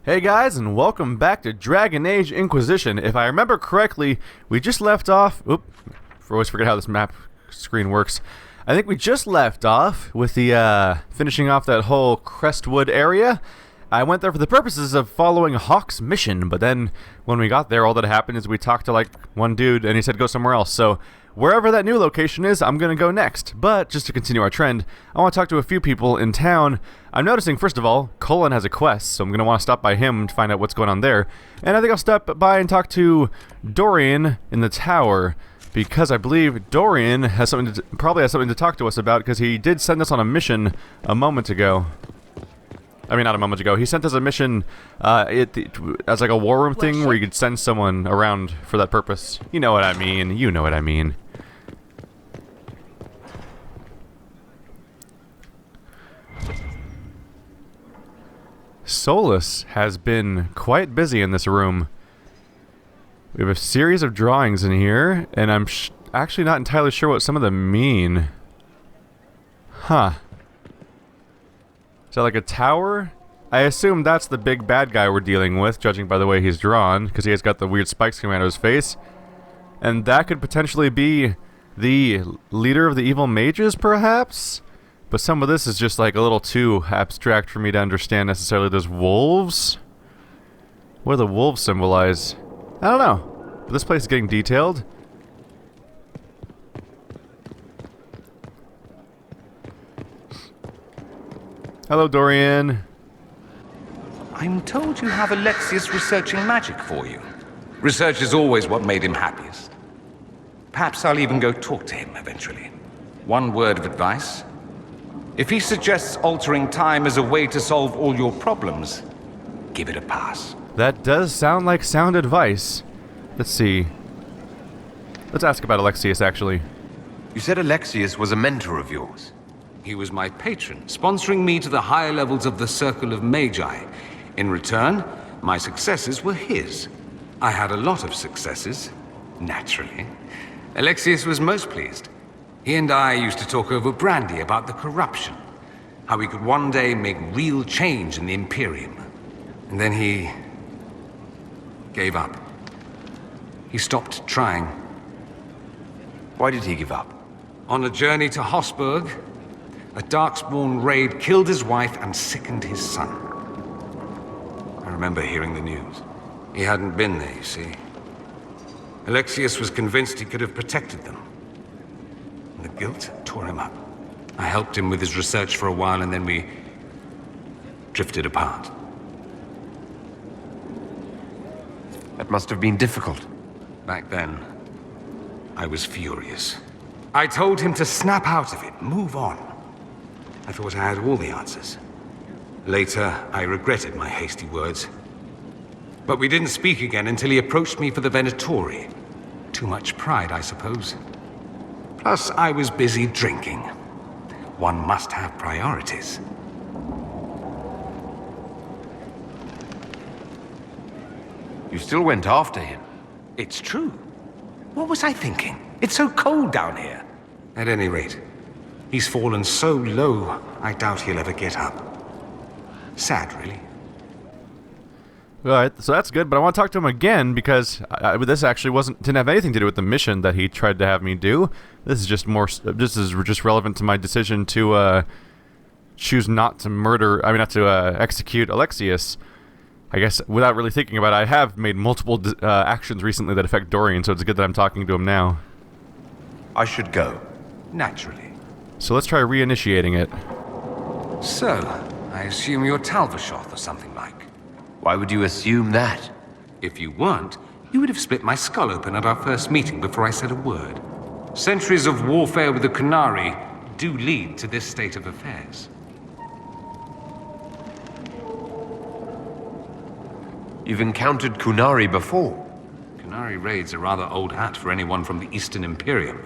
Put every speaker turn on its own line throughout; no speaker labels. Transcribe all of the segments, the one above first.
Hey guys, and welcome back to Dragon Age Inquisition. If I remember correctly, we just left off... I always forget how this map screen works. I think we just left off with the, finishing off that whole Crestwood area. I went there for the purposes of following Hawk's mission, but then when we got there, all that happened is we talked to, like, one dude, and he said go somewhere else. So, wherever that new location is, I'm gonna go next. But, just to continue our trend, I want to talk to a few people in town. I'm noticing, first of all, Colin has a quest, so I'm gonna want to stop by him to find out what's going on there. And I think I'll stop by and talk to Dorian in the tower, because I believe Dorian has probably has something to talk to us about, because he did send us on a mission a moment ago. I mean, not a moment ago. He sent us a mission as like a war room thing where you could send someone around for that purpose. You know what I mean. You know what I mean. Solus has been quite busy in this room. We have a series of drawings in here, and I'm actually not entirely sure what some of them mean. Huh. Is that like a tower? I assume that's the big bad guy we're dealing with, judging by the way he's drawn, because he has got the weird spikes coming out of his face. And that could potentially be the leader of the evil mages, perhaps? But some of this is just like a little too abstract for me to understand necessarily. There's wolves? What do the wolves symbolize? I don't know. But this place is getting detailed. Hello, Dorian.
I'm told you have Alexius researching magic for you. Research is always what made him happiest. Perhaps I'll even go talk to him eventually. One word of advice. If he suggests altering time as a way to solve all your problems, give it a pass.
That does sound like sound advice. Let's see. Let's ask about Alexius, actually.
You said Alexius was a mentor of yours.
He was my patron, sponsoring me to the higher levels of the Circle of Magi. In return, my successes were his. I had a lot of successes, naturally. Alexius was most pleased. He and I used to talk over brandy about the corruption, how we could one day make real change in the Imperium. And then he gave up. He stopped trying.
Why did he give up?
On a journey to Hossberg, a Darkspawn raid killed his wife and sickened his son. I remember hearing the news. He hadn't been there, you see. Alexius was convinced he could have protected them. And the guilt tore him up. I helped him with his research for a while, and then we drifted apart.
That must have been difficult.
Back then, I was furious. I told him to snap out of it, move on. I thought I had all the answers. Later, I regretted my hasty words. But we didn't speak again until he approached me for the Venatori. Too much pride, I suppose. Plus, I was busy drinking. One must have priorities.
You still went after him.
It's true. What was I thinking? It's so cold down here. At any rate, he's fallen so low, I doubt he'll ever get up. Sad, really.
Alright, so that's good, but I want to talk to him again because this actually didn't have anything to do with the mission that he tried to have me do. This is just just relevant to my decision to choose not to execute Alexius. I guess without really thinking about it, I have made multiple actions recently that affect Dorian, so it's good that I'm talking to him now.
I should go.
Naturally.
So let's try reinitiating it.
So, I assume you're Talvashoth or something like.
Why would you assume that?
If you weren't, you would have split my skull open at our first meeting before I said a word. Centuries of warfare with the Qunari do lead to this state of affairs.
You've encountered Qunari before.
Qunari raids are rather old hat for anyone from the Eastern Imperium.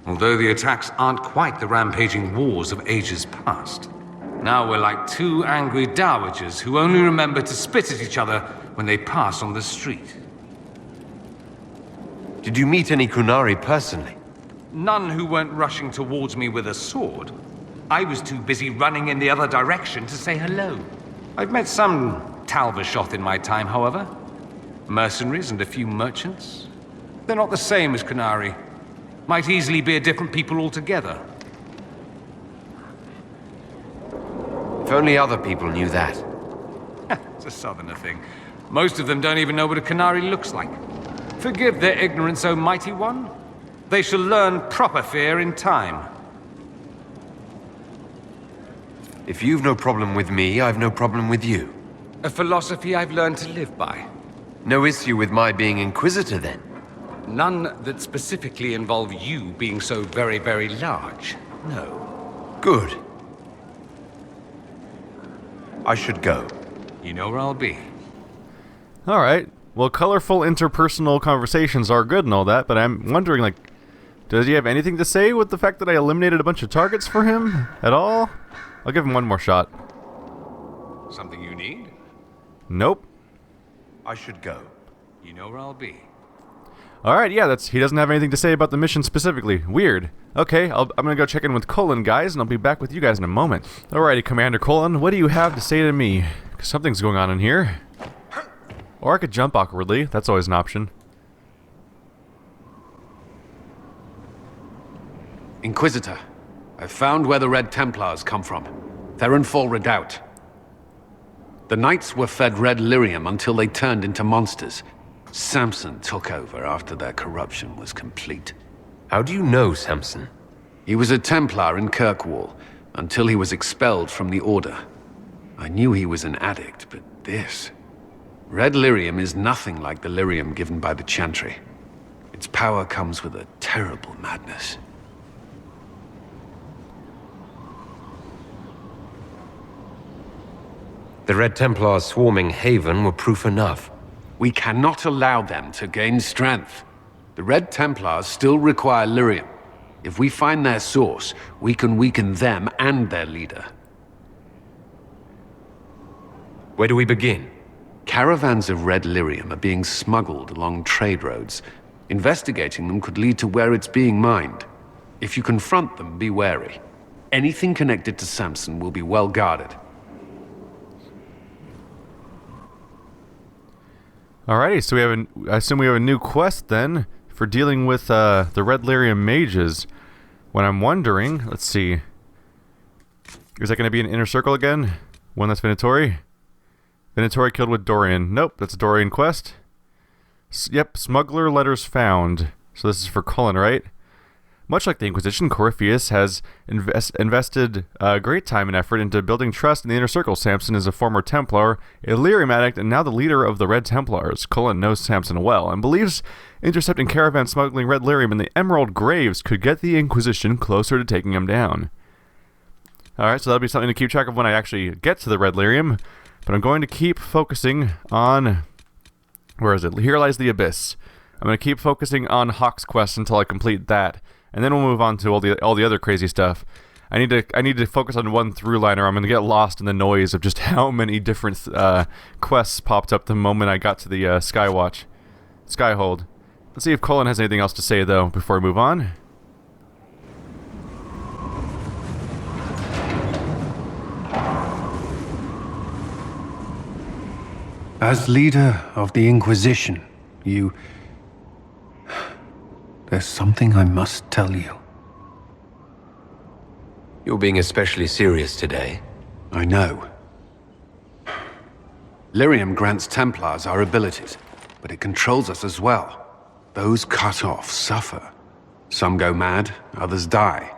Although the attacks aren't quite the rampaging wars of ages past. Now we're like two angry dowagers who only remember to spit at each other when they pass on the street.
Did you meet any Qunari personally?
None who weren't rushing towards me with a sword. I was too busy running in the other direction to say hello. I've met some Talbashot in my time, however. Mercenaries and a few merchants. They're not the same as Qunari. Might easily be a different people altogether.
If only other people knew that.
It's a southerner thing. Most of them don't even know what a Qunari looks like. Forgive their ignorance, O mighty one. They shall learn proper fear in time.
If you've no problem with me, I've no problem with you.
A philosophy I've learned to live by.
No issue with my being Inquisitor, then?
None that specifically involve you being so very, very large. No.
Good. I should go.
You know where I'll be.
Alright. Well, colorful interpersonal conversations are good and all that, but I'm wondering, like, does he have anything to say with the fact that I eliminated a bunch of targets for him? At all? I'll give him one more shot.
Something you need?
Nope.
I should go.
You know where I'll be.
Alright, yeah, he doesn't have anything to say about the mission specifically. Weird. Okay, I'm gonna go check in with Colin, guys, and I'll be back with you guys in a moment. Alrighty, Commander Colin, what do you have to say to me? 'Cause something's going on in here. Or I could jump awkwardly. That's always an option.
Inquisitor, I've found where the Red Templars come from. Therenfall Redoubt. The Knights were fed red lyrium until they turned into monsters. Samson took over after their corruption was complete.
How do you know Samson?
He was a Templar in Kirkwall, until he was expelled from the Order. I knew he was an addict, but this... Red lyrium is nothing like the lyrium given by the Chantry. Its power comes with a terrible madness.
The Red Templars swarming Haven were proof enough.
We cannot allow them to gain strength. The Red Templars still require lyrium. If we find their source, we can weaken them and their leader.
Where do we begin?
Caravans of red lyrium are being smuggled along trade roads. Investigating them could lead to where it's being mined. If you confront them, be wary. Anything connected to Samson will be well guarded.
Alrighty, so I assume we have a new quest then for dealing with the Red Lyrium mages. What I'm wondering, let's see, is that going to be an inner circle again? One that's Venatori? Venatori killed with Dorian. Nope, that's a Dorian quest. Yep, smuggler letters found. So this is for Cullen, right? Much like the Inquisition, Corypheus has invested great time and effort into building trust in the Inner Circle. Samson is a former Templar, a lyrium addict, and now the leader of the Red Templars. Cullen knows Samson well, and believes intercepting caravan smuggling red lyrium in the Emerald Graves could get the Inquisition closer to taking him down. Alright, so that'll be something to keep track of when I actually get to the red lyrium, but I'm going to keep focusing on... Where is it? Here Lies the Abyss. I'm going to keep focusing on Hawk's quest until I complete that. And then we'll move on to all the other crazy stuff. I need to focus on one through line, or I'm gonna get lost in the noise of just how many different quests popped up the moment I got to the Skyhold. Let's see if Colin has anything else to say though before we move on.
As leader of the Inquisition, there's something I must tell you.
You're being especially serious today.
I know. Lyrium grants Templars our abilities, but it controls us as well. Those cut off suffer. Some go mad, others die.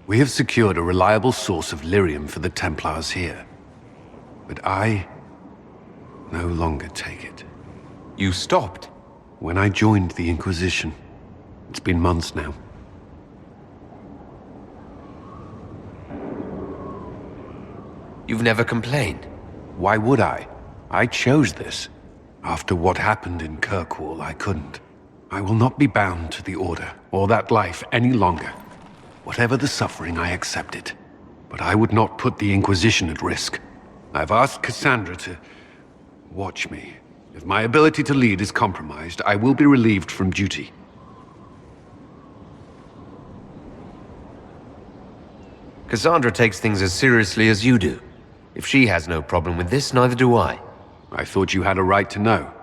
We have secured a reliable source of lyrium for the Templars here. But I no longer take it.
You stopped?
When I joined the Inquisition. It's been months now.
You've never complained?
Why would I? I chose this. After what happened in Kirkwall, I couldn't. I will not be bound to the Order, or that life any longer. Whatever the suffering, I accept it. But I would not put the Inquisition at risk. I've asked Cassandra to watch me. If my ability to lead is compromised, I will be relieved from duty.
Cassandra takes things as seriously as you do. If she has no problem with this, neither do I.
I thought you had a right to know.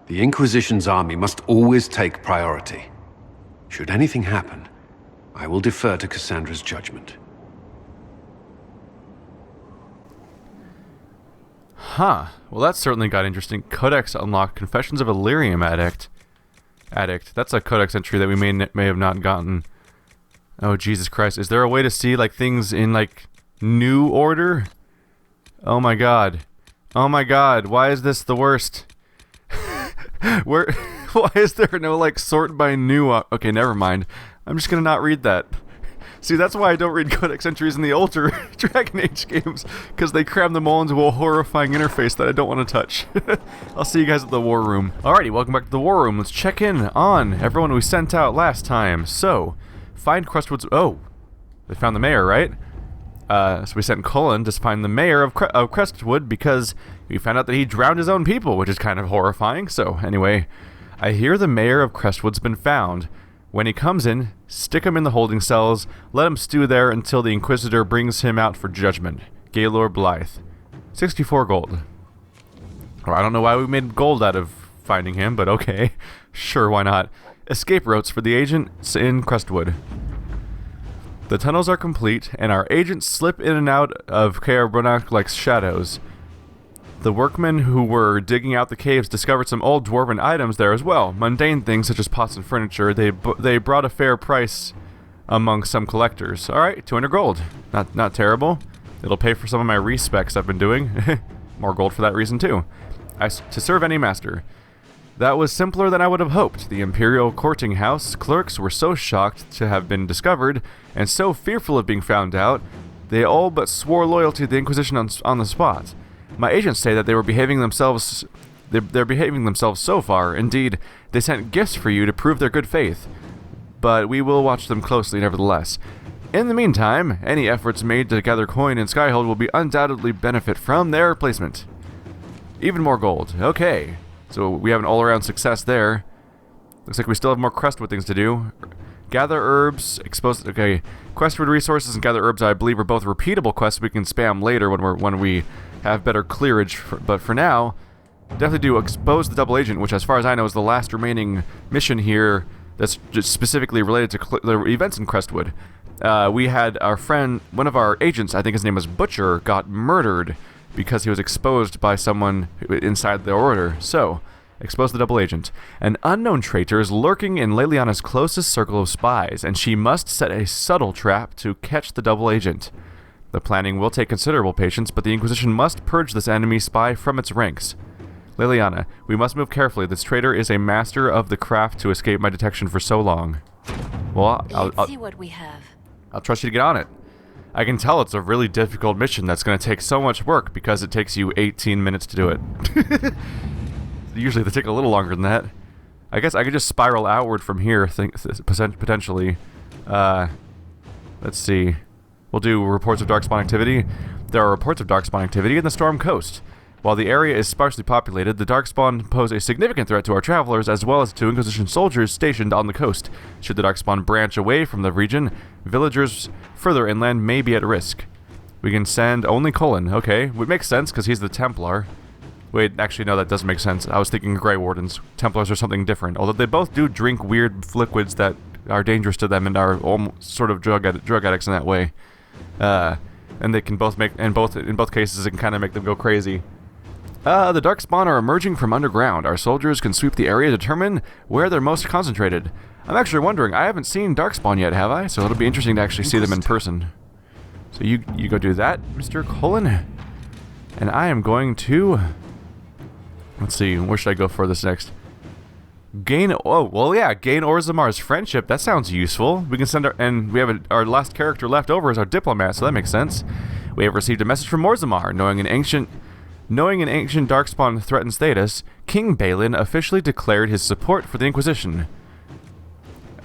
The Inquisition's army must always take priority. Should anything happen, I will defer to Cassandra's judgment.
Huh. Well, that certainly got interesting. Codex unlocked. Confessions of a lyrium addict. That's a codex entry that we may have not gotten. Oh, Jesus Christ. Is there a way to see, like, things in, like, new order? Oh my god. Oh my god. Why is this the worst? Why is there no, like, sort by new? Okay, never mind. I'm just gonna not read that. See, that's why I don't read codex entries in the older Dragon Age games, because they cram them all into a horrifying interface that I don't want to touch. I'll see you guys at the War Room. Alrighty, welcome back to the War Room. Let's check in on everyone we sent out last time. So, find Crestwood's... Oh, they found the mayor, right? So we sent Cullen to find the mayor of Crestwood because we found out that he drowned his own people, which is kind of horrifying. So, anyway, I hear the mayor of Crestwood's been found. When he comes in, stick him in the holding cells, let him stew there until the Inquisitor brings him out for judgment. Gaylord Blythe. 64 gold. Well, I don't know why we made gold out of finding him, but okay. Sure, why not? Escape routes for the agents in Crestwood. The tunnels are complete, and our agents slip in and out of Caer Bronach like shadows. The workmen who were digging out the caves discovered some old dwarven items there as well. Mundane things such as pots and furniture. They brought a fair price among some collectors. Alright, 200 gold. Not terrible. It'll pay for some of my respecs I've been doing. More gold for that reason too. To serve any master. That was simpler than I would have hoped. The Imperial Courting House clerks were so shocked to have been discovered, and so fearful of being found out, they all but swore loyalty to the Inquisition on the spot. My agents say that they were behaving themselves. They're behaving themselves so far. Indeed, they sent gifts for you to prove their good faith. But we will watch them closely, nevertheless. In the meantime, any efforts made to gather coin in Skyhold will be undoubtedly benefit from their replacement. Even more gold. Okay, so we have an all-around success there. Looks like we still have more Crestwood things to do. Gather herbs, expose... Okay, Crestwood resources and gather herbs, I believe, are both repeatable quests we can spam later when we have better clearage. But for now, definitely do expose the double agent, which, as far as I know, is the last remaining mission here that's just specifically related to the events in Crestwood. We had our friend, one of our agents, I think his name was Butcher, got murdered because he was exposed by someone inside the Order. So, expose the double agent. An unknown traitor is lurking in Leliana's closest circle of spies, and she must set a subtle trap to catch the double agent. The planning will take considerable patience, but the Inquisition must purge this enemy spy from its ranks. Leliana, we must move carefully. This traitor is a master of the craft to escape my detection for so long. Well,
Let's see what we have.
I'll trust you to get on it. I can tell it's a really difficult mission that's going to take so much work because it takes you 18 minutes to do it. Usually they take a little longer than that. I guess I could just spiral outward from here, potentially. Let's see. We'll do reports of Darkspawn activity. There are reports of Darkspawn activity in the Storm Coast. While the area is sparsely populated, the Darkspawn pose a significant threat to our travelers as well as to Inquisition soldiers stationed on the coast. Should the Darkspawn branch away from the region, villagers further inland may be at risk. We can send only Cullen. Okay, it makes sense because he's the Templar. Wait, actually no, that doesn't make sense. I was thinking Grey Wardens. Templars are something different, although they both do drink weird liquids that are dangerous to them and are sort of drug addicts in that way. And they can both make, in both cases, it can kind of make them go crazy. The Darkspawn are emerging from underground. Our soldiers can sweep the area to determine where they're most concentrated. I'm actually wondering, I haven't seen Darkspawn yet, have I? So it'll be interesting to actually see them in person. So you go do that, Mr. Cullen. And I am going to... Let's see, where should I go for this next? Gain Orzamar's friendship. That sounds useful. We can send and we have our last character left over as our diplomat, so that makes sense. We have received a message from Orzamar, knowing an ancient Darkspawn threatened status. King Balin officially declared his support for the Inquisition.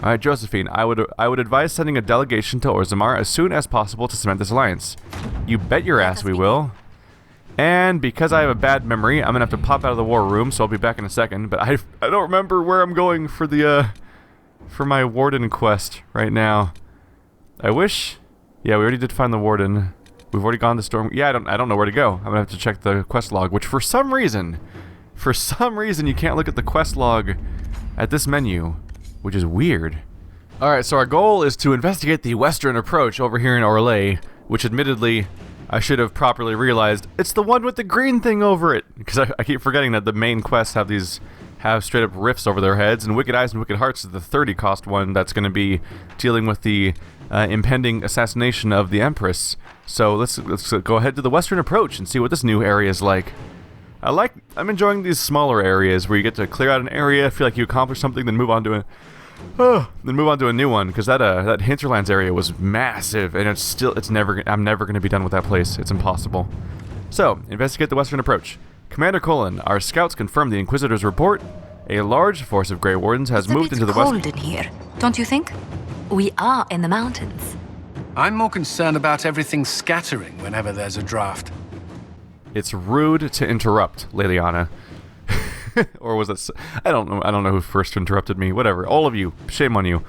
All right, Josephine, I would advise sending a delegation to Orzamar as soon as possible to cement this alliance. You bet your ass we will. And because I have a bad memory, I'm gonna have to pop out of the war room, so I'll be back in a second. But I don't remember where I'm going for the for my warden quest right now. I wish. Yeah, we already did find the warden. We've already gone to Storm... Yeah, I don't know where to go. I'm gonna have to check the quest log, which for some reason you can't look at the quest log at this menu, which is weird. Alright, so our goal is to investigate the western approach over here in Orlais, which admittedly I should have properly realized it's the one with the green thing over it, because I keep forgetting that the main quests have straight up rifts over their heads, and Wicked Eyes and Wicked Hearts is the 30 cost one that's going to be dealing with the impending assassination of the Empress. So let's go ahead to the western approach and see what this new area is like. I'm enjoying these smaller areas where you get to clear out an area, feel like you accomplished something, then move on to a new one, because that Hinterlands area was massive, and I'm never going to be done with that place. It's impossible. So, investigate the western approach. Commander Colin, our scouts confirm the Inquisitor's report. A large force of Grey Wardens has moved into the west.
It's a bit cold in here, don't you think? We are in the mountains.
I'm more concerned about everything scattering whenever there's a draft.
It's rude to interrupt, Leliana. Or was it... I don't know who first interrupted me. Whatever. All of you. Shame on you.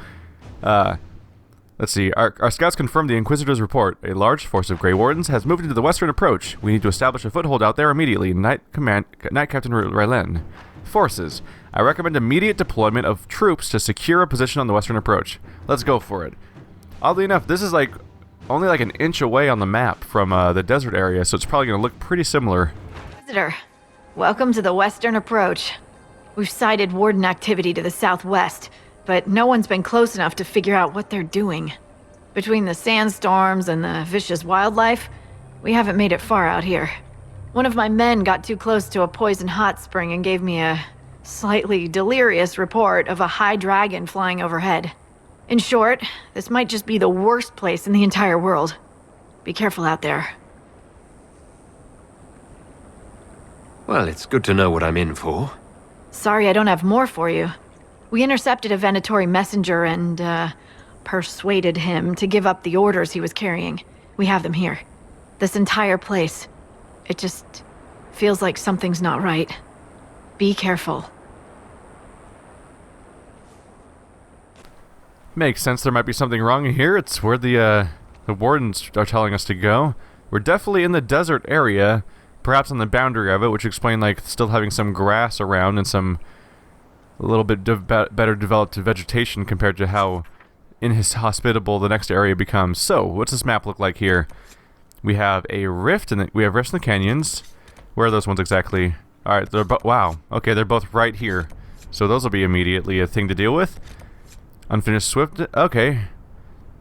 Let's see. Our scouts confirmed the Inquisitor's report. A large force of Grey Wardens has moved into the western approach. We need to establish a foothold out there immediately. Knight Captain Rylen. Forces. I recommend immediate deployment of troops to secure a position on the western approach. Let's go for it. Oddly enough, this is only like an inch away on the map from the desert area, so it's probably going to look pretty similar.
Visitor, welcome to the western approach. We've sighted Warden activity to the southwest, but no one's been close enough to figure out what they're doing. Between the sandstorms and the vicious wildlife, we haven't made it far out here. One of my men got too close to a poison hot spring and gave me a slightly delirious report of a high dragon flying overhead. In short, this might just be the worst place in the entire world. Be careful out there.
Well, it's good to know what I'm in for.
Sorry I don't have more for you. We intercepted a Venatori messenger and, persuaded him to give up the orders he was carrying. We have them here. This entire place. It just feels like something's not right. Be careful.
Makes sense. There might be something wrong here. It's where the wardens are telling us to go. We're definitely in the desert area, perhaps on the boundary of it, which explains still having some grass around and some a little bit better developed vegetation compared to how inhospitable the next area becomes. So, what's this map look like here? We have a rift, and we have rifts in the canyons. Where are those ones exactly? All right, wow. Okay, they're both right here. So those will be immediately a thing to deal with. Unfinished Swift. Okay.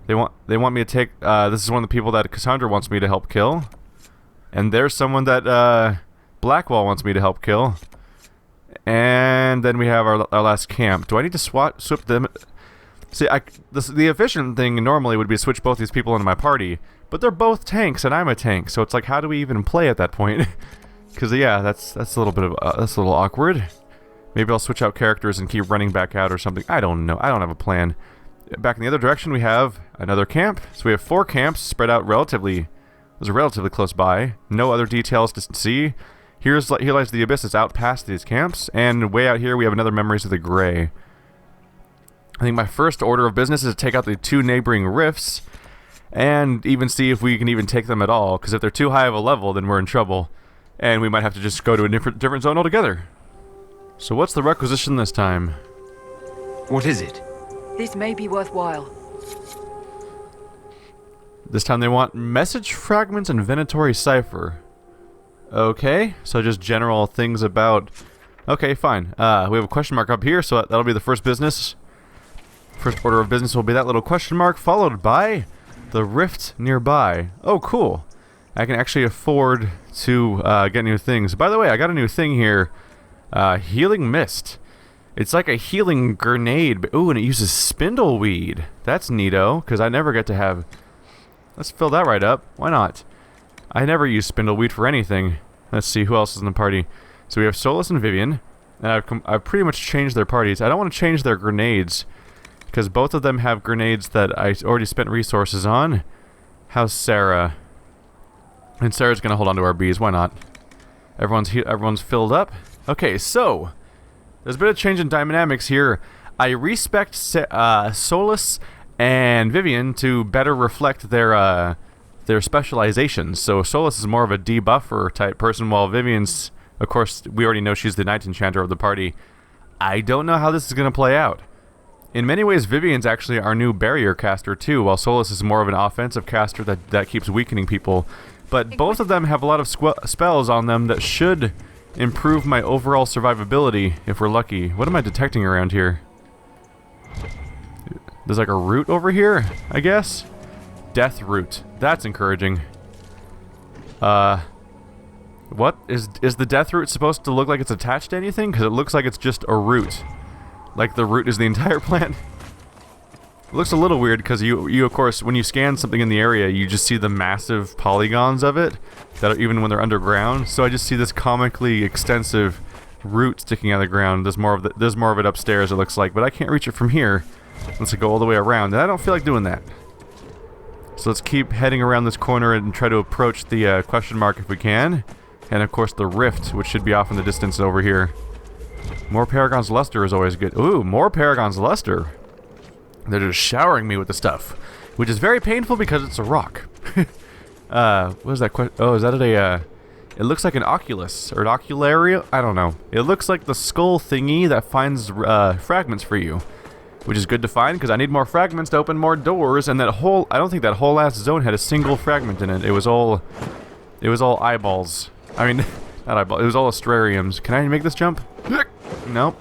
They want me to take. This is one of the people that Cassandra wants me to help kill, and there's someone that Blackwall wants me to help kill. And then we have our last camp. Do I need to swap them? See, the efficient thing normally would be to switch both these people into my party, but they're both tanks and I'm a tank, so it's like, how do we even play at that point? Because yeah, that's a little bit of that's a little awkward. Maybe I'll switch out characters and keep running back out or something. I don't know. I don't have a plan. Back in the other direction, we have another camp. So we have 4 camps spread out relatively close by. No other details to see. Here lies the abyss that's out past these camps, and way out here we have another Memories of the Grey. I think my first order of business is to take out the 2 neighboring rifts, and even see if we can even take them at all, because if they're too high of a level, then we're in trouble, and we might have to just go to a different zone altogether. So what's the requisition this time?
What is it?
This may be worthwhile.
This time they want message fragments and Venatori cipher. Okay, so just general things about... Okay, fine. We have a question mark up here, so that'll be the first business. First order of business will be that little question mark, followed by the rift nearby. Oh, cool. I can actually afford to get new things. By the way, I got a new thing here. Healing Mist. It's like a healing grenade. Ooh, and it uses spindleweed. That's neato, because I never get to have... Let's fill that right up. Why not? I never use spindleweed for anything. Let's see, who else is in the party? So we have Solus and Vivian, and I've pretty much changed their parties. I don't want to change their grenades, because both of them have grenades that I already spent resources on. How's Sarah? And Sarah's going to hold on to our bees. Why not? Everyone's filled up. Okay, so there's a bit of change in dynamics here. I respect Solus and Vivian to better reflect their their specializations. So Solus is more of a debuffer type person, while Vivian's, of course, we already know she's the Knight Enchanter of the party. I don't know how this is going to play out. In many ways, Vivian's actually our new barrier caster too, while Solus is more of an offensive caster that keeps weakening people. But both of them have a lot of spells on them that should improve my overall survivability if we're lucky. What am I detecting around here? There's like a root over here, I guess? Death root. That's encouraging. What? Is the death root supposed to look like it's attached to anything? Because it looks like it's just a root. Like the root is the entire plant. It looks a little weird because you of course, when you scan something in the area, you just see the massive polygons of it, that are, even when they're underground. So I just see this comically extensive root sticking out of the ground. There's more of it upstairs, it looks like, but I can't reach it from here. Let's go all the way around, and I don't feel like doing that. So let's keep heading around this corner and try to approach the question mark if we can. And of course the rift, which should be off in the distance over here. More Paragon's Luster is always good. Ooh, more Paragon's Luster. They're just showering me with the stuff, which is very painful because it's a rock. What is that? Oh, is that a? It looks like an oculus or an ocularia. I don't know. It looks like the skull thingy that finds fragments for you, which is good to find because I need more fragments to open more doors. And that whole, I don't think that whole last zone had a single fragment in it. It was all eyeballs. I mean, not eyeballs. It was all astrariums. Can I make this jump? Nope.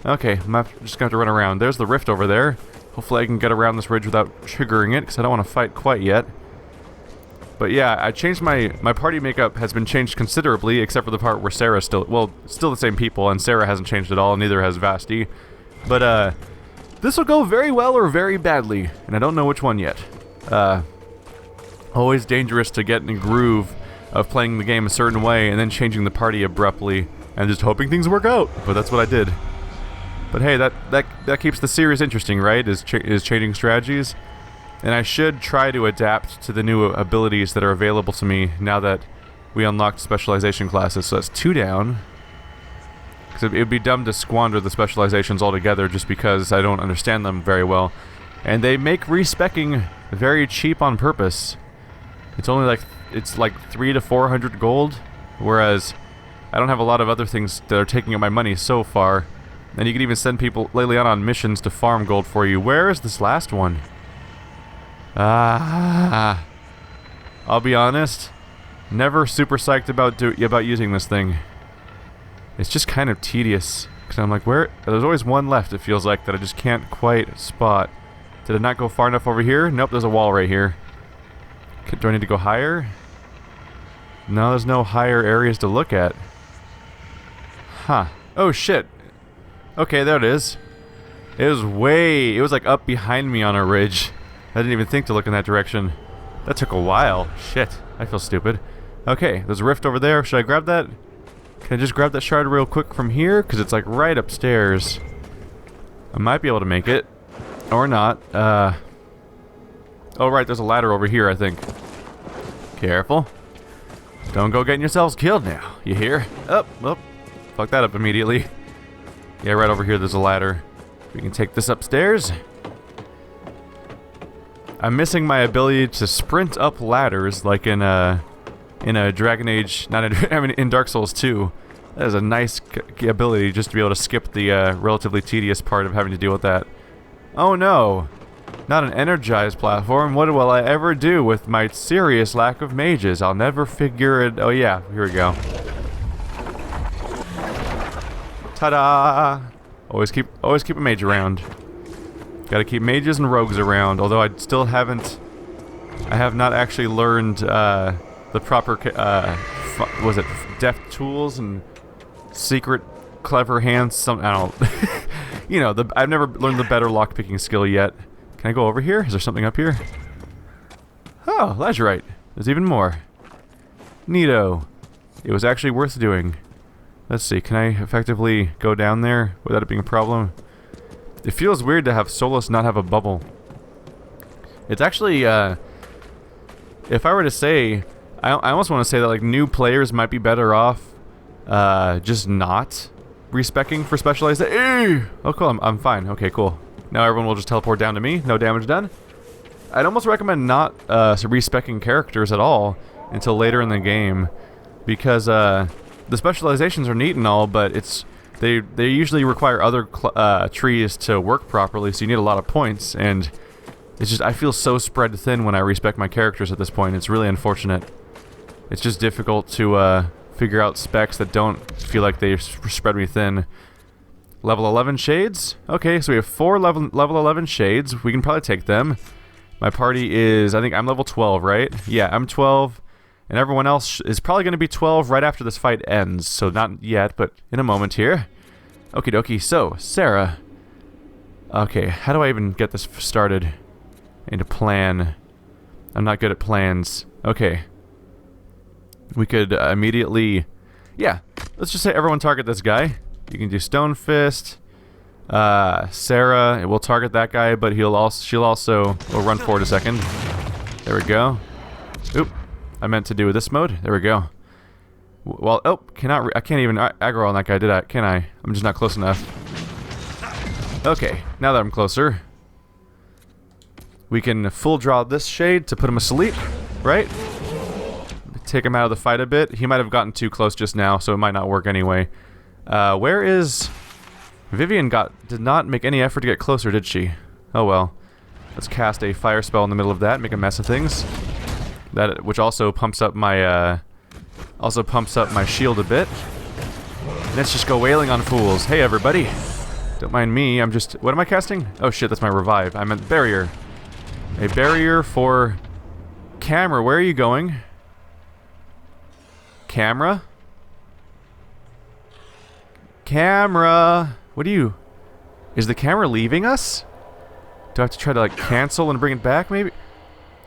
Okay, I'm just gonna have to run around. There's the rift over there. Hopefully I can get around this ridge without triggering it, because I don't want to fight quite yet. But yeah, I changed my party makeup has been changed considerably, except for the part where Sarah's still the same people, and Sarah hasn't changed at all, and neither has Vasti. But this will go very well or very badly, and I don't know which one yet. Always dangerous to get in a groove of playing the game a certain way and then changing the party abruptly and just hoping things work out. But that's what I did. But hey, that keeps the series interesting, right? Is changing strategies. And I should try to adapt to the new abilities that are available to me now that we unlocked specialization classes. So that's 2 down. Because it would be dumb to squander the specializations altogether just because I don't understand them very well. And they make respecking very cheap on purpose. It's only like 300 to 400 gold, whereas I don't have a lot of other things that are taking up my money so far. And you can even send people lately on missions to farm gold for you. Where is this last one? I'll be honest, never super psyched about using this thing. It's just kind of tedious, because I'm like, where? There's always one left, it feels like, that I just can't quite spot. Did it not go far enough over here? Nope, there's a wall right here. Do I need to go higher? No, there's no higher areas to look at. Huh. Oh shit. Okay, there it is. It was like up behind me on a ridge. I didn't even think to look in that direction. That took a while. Shit, I feel stupid. Okay, there's a rift over there. Should I grab that? Can I just grab that shard real quick from here? Because it's like right upstairs. I might be able to make it. Or not. Oh right, there's a ladder over here, I think. Careful. Don't go getting yourselves killed now. You hear? Oh, fuck that up immediately. Yeah, right over here there's a ladder. We can take this upstairs. I'm missing my ability to sprint up ladders like in a Dragon Age, in Dark Souls 2. That is a nice ability just to be able to skip the relatively tedious part of having to deal with that. Oh no! Not an energized platform. What will I ever do with my serious lack of mages? I'll never figure it. Oh yeah, here we go. Ta-da! Always keep a mage around. Gotta keep mages and rogues around, although I have not actually learned the proper, was it deft tools and secret clever hands, I don't you know, I've never learned the better lockpicking skill yet. Can I go over here? Is there something up here? Oh, lazurite. There's even more. Neato. It was actually worth doing. Let's see, can I effectively go down there without it being a problem? It feels weird to have Solus not have a bubble. It's actually, if I were to say, I almost want to say that like new players might be better off just not respecking for specialization. Oh cool, I'm fine. Okay, cool. Now everyone will just teleport down to me. No damage done. I'd almost recommend not respecing characters at all until later in the game, because the specializations are neat and all, but they usually require other trees to work properly, so you need a lot of points, and it's just I feel so spread thin when I respec my characters at this point. It's really unfortunate. It's just difficult to figure out specs that don't feel like they spread me thin. Level 11 shades? Okay, so we have 4 level 11 shades. We can probably take them. My party is, I think I'm level 12, right? Yeah, I'm 12, and everyone else is probably going to be 12 right after this fight ends. So not yet, but in a moment here. Okie dokie, so, Sarah. Okay, how do I even get this started? Into plan. I'm not good at plans. Okay. We could immediately... Yeah, let's just say everyone target this guy. You can do Stone Fist. Sarah, we'll target that guy, but she'll also... We'll run forward a second. There we go. Oop. I meant to do this mode. There we go. Well, oh, I can't even aggro on that guy, did I? Can I? I'm just not close enough. Okay, now that I'm closer, we can full draw this shade to put him asleep, right? Take him out of the fight a bit. He might have gotten too close just now, so it might not work anyway. Where is... Vivian did not make any effort to get closer, did she? Oh well. Let's cast a fire spell in the middle of that, make a mess of things. Which also pumps up my shield a bit. Let's just go wailing on fools. Hey everybody. Don't mind me, I'm just... What am I casting? Oh shit, that's my revive. I meant barrier. A barrier for... Camera, where are you going? Camera? Camera! What are you... Is the camera leaving us? Do I have to try to, like, cancel and bring it back, maybe?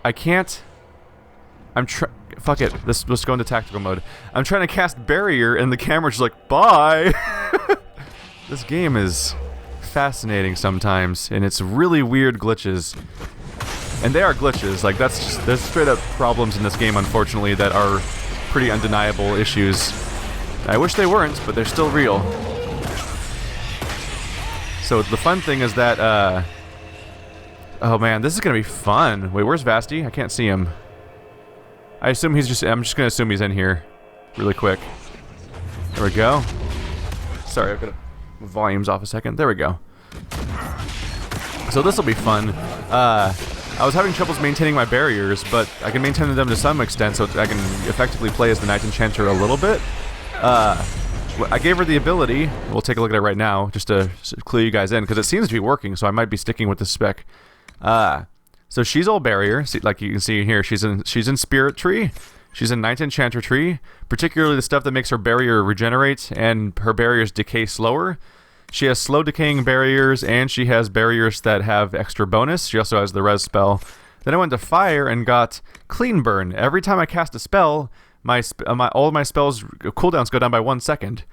I can't... Fuck it. Let's go into tactical mode. I'm trying to cast barrier, and the camera's just like, bye! This game is fascinating sometimes, and it's really weird glitches. And they are glitches. Like, there's straight up problems in this game, unfortunately, that are pretty undeniable issues. I wish they weren't, but they're still real. So the fun thing is that, oh man, this is gonna be fun. Wait, where's Vasti? I can't see him. I assume I'm just gonna assume he's in here. Really quick. There we go. Sorry, I've got volumes off a second. There we go. So this will be fun. I was having troubles maintaining my barriers, but I can maintain them to some extent, so I can effectively play as the Knight Enchanter a little bit. I gave her the ability, we'll take a look at it right now, just to clue you guys in, because it seems to be working, so I might be sticking with this spec. So she's all barrier, see, like you can see here, she's in Spirit Tree, she's in Knight Enchanter Tree, particularly the stuff that makes her barrier regenerate, and her barriers decay slower. She has slow decaying barriers, and she has barriers that have extra bonus. She also has the res spell. Then I went to fire and got Clean Burn. Every time I cast a spell, all of my spells cooldowns go down by 1 second.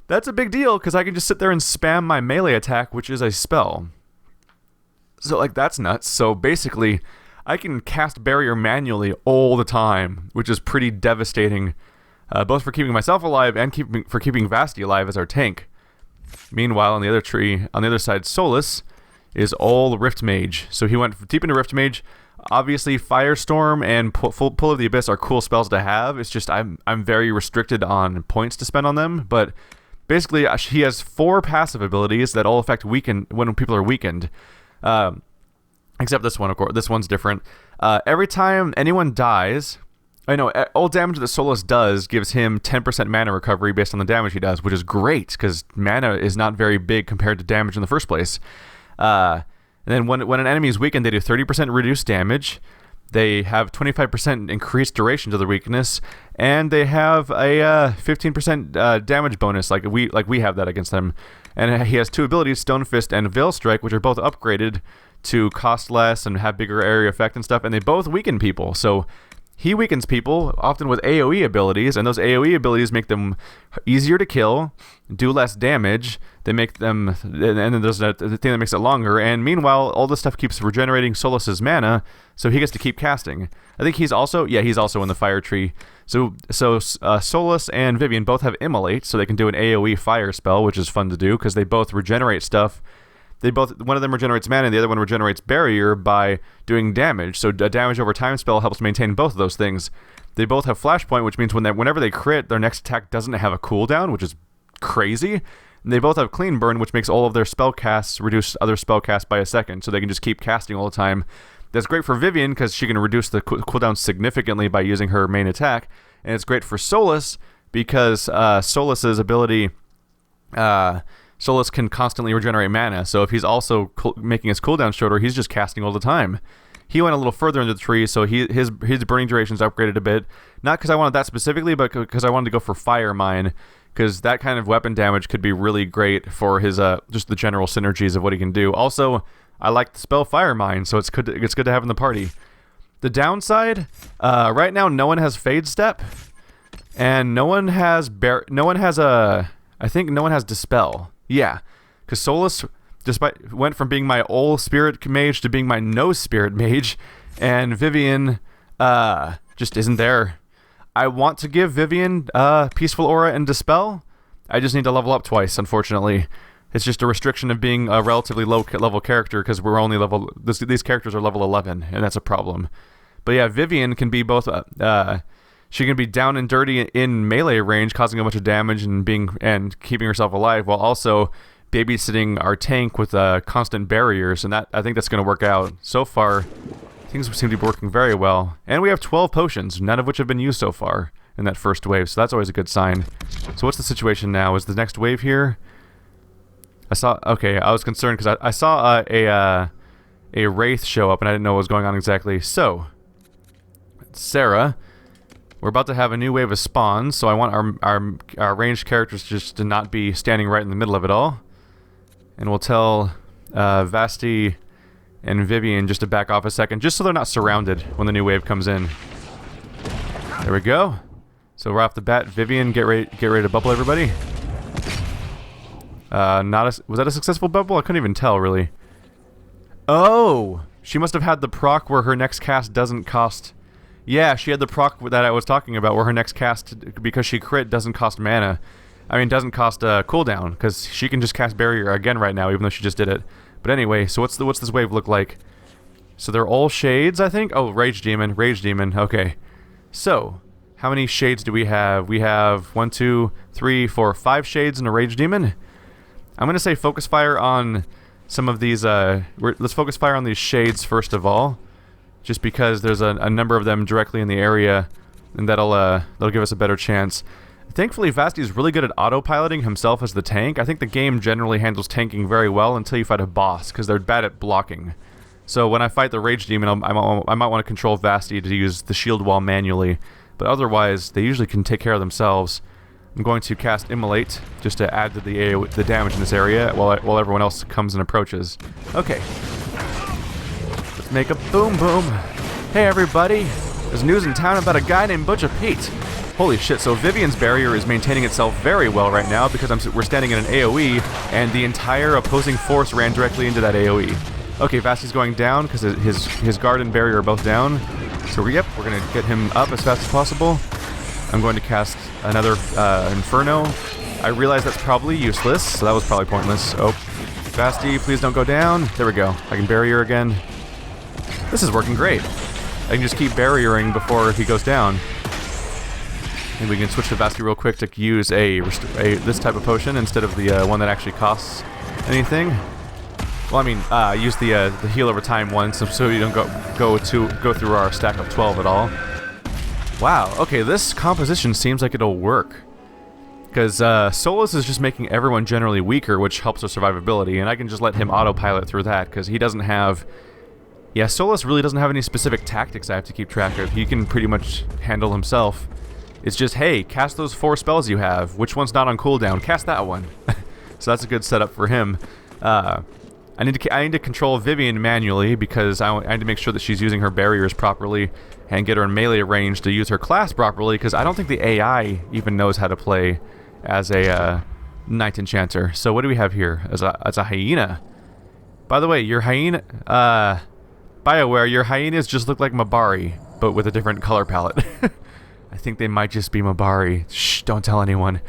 That's a big deal, because I can just sit there and spam my melee attack, which is a spell. So, like, that's nuts. So, basically, I can cast barrier manually all the time, which is pretty devastating, both for keeping myself alive and for keeping Vasti alive as our tank. Meanwhile, on the other side, Solus is all Rift Mage. So he went deep into Rift Mage. Obviously, Firestorm and Pull of the Abyss are cool spells to have. It's just I'm very restricted on points to spend on them. But basically, he has 4 passive abilities that all affect when people are weakened. Except this one, of course. This one's different. Every time anyone dies... I know, all damage that Solus does gives him 10% mana recovery based on the damage he does, which is great, because mana is not very big compared to damage in the first place. And then when an enemy is weakened, they do 30% reduced damage, they have 25% increased duration to the weakness, and they have a 15% damage bonus, like we have that against them. And he has 2 abilities, Stone Fist and Veil Strike, which are both upgraded to cost less and have bigger area effect and stuff, and they both weaken people, so... He weakens people, often with AoE abilities, and those AoE abilities make them easier to kill, do less damage, they make them, and then there's the thing that makes it longer, and meanwhile, all this stuff keeps regenerating Solus's mana, so he gets to keep casting. I think he's also in the Fire Tree. So Solus and Vivian both have Immolate, so they can do an AoE fire spell, which is fun to do, because they both regenerate stuff one of them regenerates mana and the other one regenerates barrier by doing damage. So a damage over time spell helps maintain both of those things. They both have flashpoint, which means whenever they crit, their next attack doesn't have a cooldown, which is crazy. And they both have clean burn, which makes all of their spell casts reduce other spell casts by a second, so they can just keep casting all the time. That's great for Vivienne because she can reduce the cooldown significantly by using her main attack, and it's great for Solus because Solus's ability, Solus can constantly regenerate mana. So if he's also making his cooldown shorter, he's just casting all the time. He went a little further into the tree, so his burning duration's upgraded a bit. Not because I wanted that specifically, but because I wanted to go for Fire Mine, because that kind of weapon damage could be really great for his just the general synergies of what he can do. Also, I like the spell Fire Mine, so it's good to have in the party. The downside, right now no one has Fade Step, and no one has I think no one has Dispel. Yeah, because Solus went from being my old spirit mage to being my no spirit mage, and Vivienne just isn't there. I want to give Vivienne Peaceful Aura and Dispel. I just need to level up twice, unfortunately. It's just a restriction of being a relatively low level character because we're only these characters are level 11, and that's a problem. But yeah, Vivienne can be both. She can be down and dirty in melee range, causing a bunch of damage and keeping herself alive, while also babysitting our tank with constant barriers, and I think that's going to work out. So far, things seem to be working very well. And we have 12 potions, none of which have been used so far in that first wave, so that's always a good sign. So what's the situation now? Is the next wave here? I was concerned because I saw a wraith show up and I didn't know what was going on exactly. So, Sarah, we're about to have a new wave of spawns, so I want our ranged characters just to not be standing right in the middle of it all. And we'll tell Vasti and Vivienne just to back off a second, just so they're not surrounded when the new wave comes in. There we go. So right off the bat, Vivienne, get ready to bubble everybody. Was that a successful bubble? I couldn't even tell, really. Oh! She must have had the proc where her next cast doesn't cost... Yeah, she had the proc that I was talking about where her next cast, because she crit, doesn't cost mana. I mean, doesn't cost cooldown, because she can just cast Barrier again right now, even though she just did it. But anyway, so what's this wave look like? So they're all shades, I think? Oh, Rage Demon, okay. So, how many shades do we have? We have 1, 2, 3, 4, 5 shades and a Rage Demon. I'm going to say focus fire on some of these, let's focus fire on these shades first of all, just because there's a number of them directly in the area, and that'll give us a better chance. Thankfully, Vasti is really good at autopiloting himself as the tank. I think the game generally handles tanking very well until you fight a boss, because they're bad at blocking. So when I fight the Rage Demon, I might want to control Vasti to use the shield wall manually, but otherwise, they usually can take care of themselves. I'm going to cast Immolate, just to add to the damage in this area, while everyone else comes and approaches. Okay. Let's make a boom boom. Hey everybody! There's news in town about a guy named Butcher Pete. Holy shit, so Vivienne's barrier is maintaining itself very well right now because we're standing in an AoE, and the entire opposing force ran directly into that AoE. Okay, Vasti's going down because his guard and barrier are both down. So we're going to get him up as fast as possible. I'm going to cast another Inferno. I realize that's probably useless, so that was probably pointless. Oh, Vasti, please don't go down. There we go. I can barrier again. This is working great. I can just keep barriering before he goes down. And we can switch to Vasti real quick to use this type of potion instead of the one that actually costs anything. Well, I mean, use the heal over time one, so you don't go through our stack of 12 at all. Wow, okay, this composition seems like it'll work. Because Solus is just making everyone generally weaker, which helps with survivability, and I can just let him autopilot through that, because he doesn't have... Yeah, Solus really doesn't have any specific tactics I have to keep track of. He can pretty much handle himself. It's just, hey, cast those 4 spells you have. Which one's not on cooldown? Cast that one. So that's a good setup for him. I need to control Vivienne manually, because I need to make sure that she's using her barriers properly and get her in melee range to use her class properly, because I don't think the AI even knows how to play as a Knight Enchanter. So what do we have here? As a hyena. By the way, your hyena... BioWare, your hyenas just look like Mabari, but with a different color palette. I think they might just be Mabari. Shh, don't tell anyone.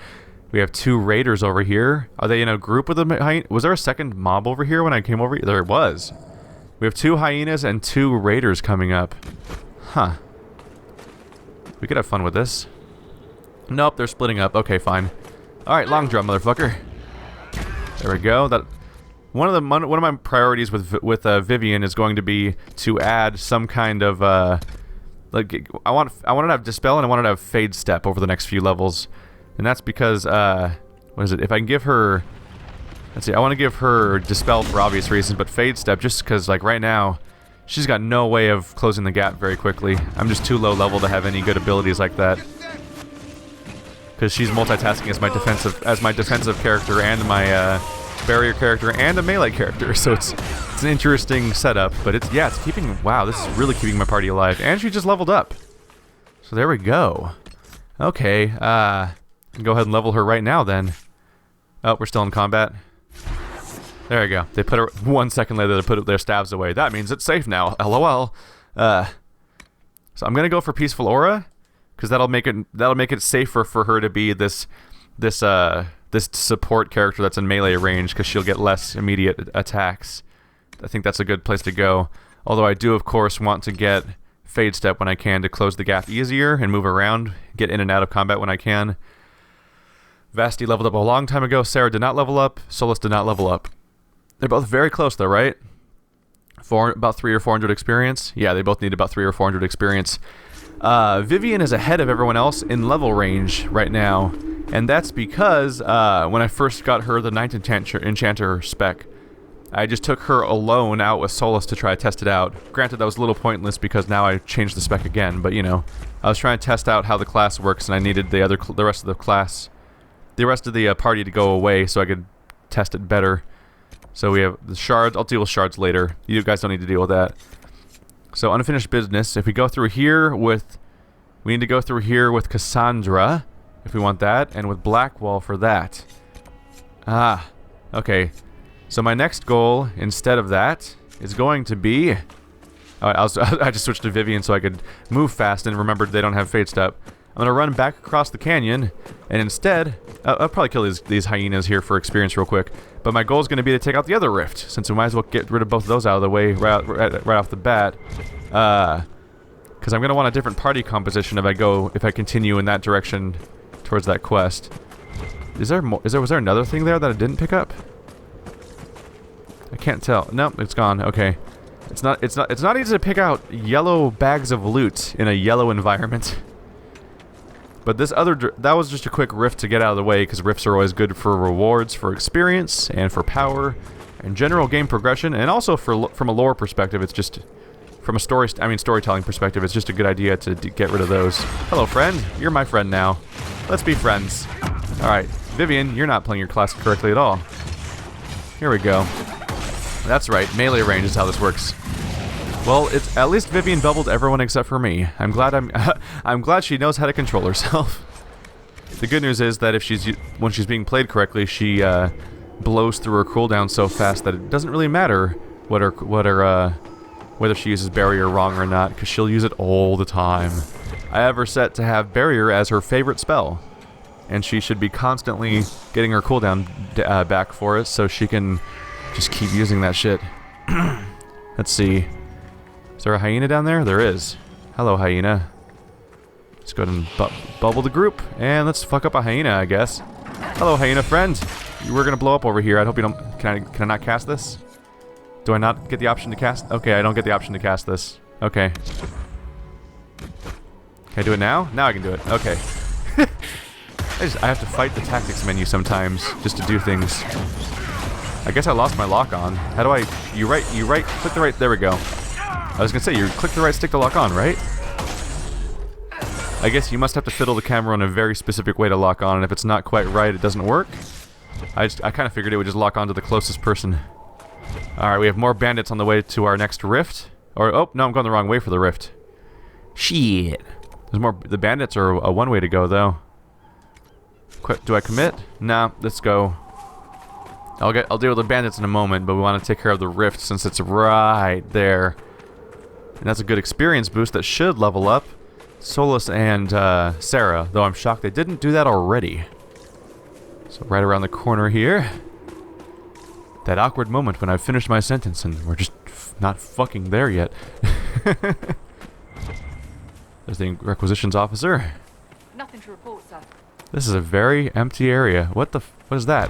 We have 2 raiders over here. Are they in a group with the hyena? Was there a second mob over here when I came over here? There was. We have 2 hyenas and 2 raiders coming up. Huh. We could have fun with this. Nope, they're splitting up. Okay, fine. Alright, long drum, motherfucker. There we go. One of my priorities with Vivian is going to be to add some kind of like I want to have Dispel and I want to have Fade Step over the next few levels. And that's because, what is it? If I can give her, let's see, I want to give her Dispel for obvious reasons, but Fade Step just because, like, right now, she's got no way of closing the gap very quickly. I'm just too low level to have any good abilities like that. Because she's multitasking as my defensive character and my barrier character and a melee character, so it's an interesting setup. But it's keeping, wow, this is really keeping my party alive, and she just leveled up. So there we go. Okay, go ahead and level her right now then. Oh, we're still in combat. There we go. They put her 1 second later. They put their staves away. That means it's safe now. LOL. So I'm gonna go for Peaceful Aura, because that'll make it safer for her to be this support character that's in melee range, because she'll get less immediate attacks. I think that's a good place to go. Although I do, of course, want to get Fade Step when I can to close the gap easier and move around, get in and out of combat when I can. Vasti leveled up a long time ago. Sarah did not level up. Solus did not level up. They're both very close though, right? About 300 or 400 experience. Yeah, they both need about 300 or 400 experience. Vivian is ahead of everyone else in level range right now, and that's because when I first got her the Ninth Enchanter spec, I just took her alone out with Solus to try to test it out. Granted, that was a little pointless because now I changed the spec again, but you know, I was trying to test out how the class works, and I needed the rest of the party to go away so I could test it better. So we have the shards. I'll deal with shards later. You guys don't need to deal with that. So unfinished business. If we go through here with, we need to go through here with Cassandra, if we want that, and with Blackwall for that. Ah, okay. So my next goal, instead of that, is going to be... Alright, I just switched to Vivian so I could move fast and remembered they don't have Fade Step. I'm going to run back across the canyon, and instead... I'll probably kill these hyenas here for experience real quick. But my goal is going to be to take out the other rift, since we might as well get rid of both of those out of the way right off the bat. Because I'm going to want a different party composition if I continue in that direction towards that quest. Was there another thing there that I didn't pick up? I can't tell. Nope, it's gone. Okay. It's not easy to pick out yellow bags of loot in a yellow environment. But that was just a quick rift to get out of the way, because rifts are always good for rewards, for experience, and for power, and general game progression, and also from a lore perspective, it's just from a storytelling perspective, it's just a good idea to get rid of those. Hello, friend. You're my friend now. Let's be friends. All right, Vivian, you're not playing your class correctly at all. Here we go. That's right. Melee range is how this works. Well, it's at least Vivian bubbled everyone except for me. I'm glad she knows how to control herself. The good news is that when she's being played correctly, she blows through her cooldown so fast that it doesn't really matter whether she uses barrier wrong or not, because she'll use it all the time. I have her set to have barrier as her favorite spell, and she should be constantly getting her cooldown back for it, so she can just keep using that shit. Let's see. Is there a hyena down there? There is. Hello, hyena. Let's go ahead and bubble the group, and let's fuck up a hyena, I guess. Hello, hyena friend. We're gonna blow up over here. I hope you don't... Can I not cast this? Do I not get the option to cast? Okay, I don't get the option to cast this. Okay. Can I do it now? Now I can do it. Okay. I have to fight the tactics menu sometimes just to do things. I guess I lost my lock on. How do I... You right... Click the right... There we go. I was gonna say, you click the right stick to lock on, right? I guess you must have to fiddle the camera in a very specific way to lock on, and if it's not quite right, it doesn't work. I kind of figured it would just lock on to the closest person. Alright, we have more bandits on the way to our next rift. Or, oh, no, I'm going the wrong way for the rift. Shit. There's more... The bandits are a one way to go, though. Do I commit? Nah, let's go. I'll deal with the bandits in a moment, but we want to take care of the rift since it's right there. And that's a good experience boost that should level up Solus and Sarah, though I'm shocked they didn't do that already. So right around the corner here. That awkward moment when I've finished my sentence and we're just not fucking there yet. There's the requisitions officer.
Nothing to report, sir.
This is a very empty area. What is that?